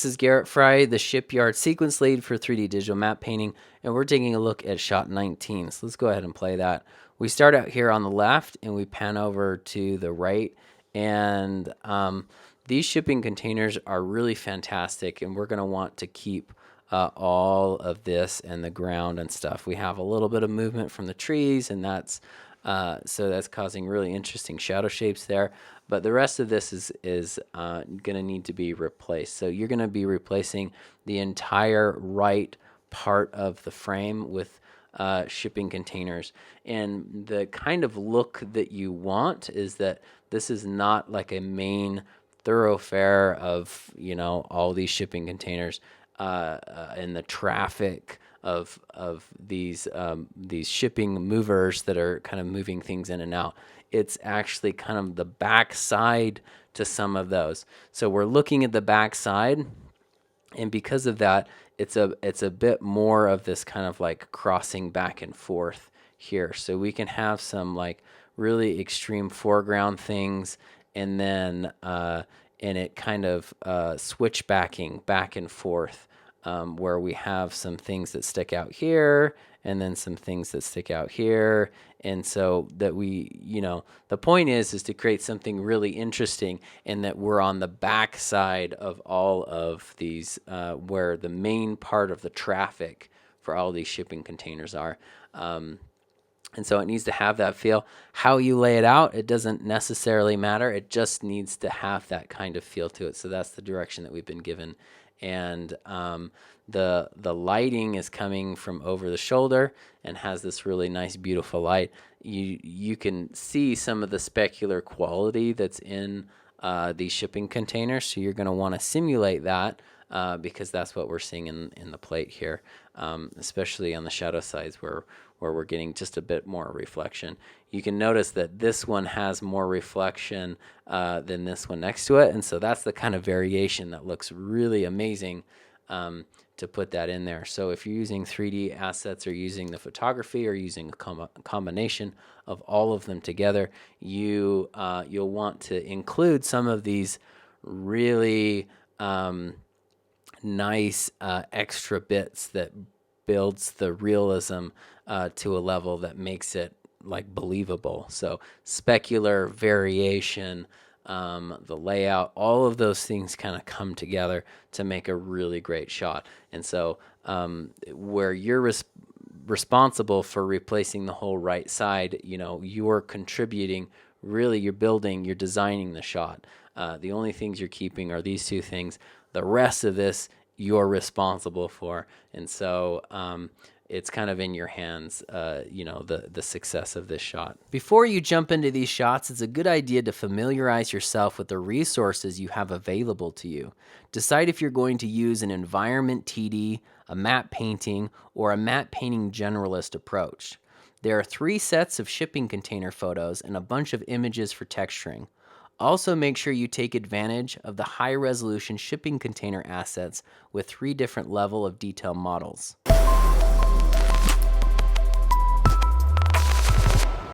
This is Garrett Fry, the Shipyard Sequence Lead for 3D Digital Map Painting, and we're taking a look at shot 19. So let's go ahead and play that. We start out here on the left and we pan over to the right, and these shipping containers are really fantastic, and we're going to want to keep all of this and the ground and stuff. We have a little bit of movement from the trees, and that's causing really interesting shadow shapes there. But the rest of this is going to need to be replaced. So you're going to be replacing the entire right part of the frame with shipping containers. And the kind of look that you want is that this is not like a main thoroughfare of, all these shipping containers and the traffic of these shipping movers that are kind of moving things in and out. It's actually kind of the backside to some of those. So we're looking at the backside, and because of that, it's a bit more of this kind of like crossing back and forth here. So we can have some like really extreme foreground things, and then and it kind of switchbacking back and forth, where we have some things that stick out here and then some things that stick out here. And so that the point is to create something really interesting, and that we're on the back side of all of these, where the main part of the traffic for all these shipping containers are. And so it needs to have that feel. How you lay it out, it doesn't necessarily matter. It just needs to have that kind of feel to it. So that's the direction that we've been given. And the lighting is coming from over the shoulder and has this really nice, beautiful light. You can see some of the specular quality that's in these shipping containers. So you're going to want to simulate that. Because that's what we're seeing in the plate here, especially on the shadow sides where we're getting just a bit more reflection. You can notice that this one has more reflection than this one next to it, and so that's the kind of variation that looks really amazing to put that in there. So if you're using 3D assets or using the photography or using a combination of all of them together, you'll want to include some of these really nice extra bits that builds the realism to a level that makes it like believable. So specular variation, the layout, all of those things kind of come together to make a really great shot. And so where you're responsible for replacing the whole right side, you're contributing. Really, you're building, you're designing the shot. The only things you're keeping are these two things. The rest of this you're responsible for, and so it's kind of in your hands, the success of this shot. Before you jump into these shots, it's a good idea to familiarize yourself with the resources you have available to you. Decide if you're going to use an environment TD, a map painting, or a map painting generalist approach. There are 3 sets of shipping container photos and a bunch of images for texturing. Also, make sure you take advantage of the high-resolution shipping container assets with 3 different level of detail models.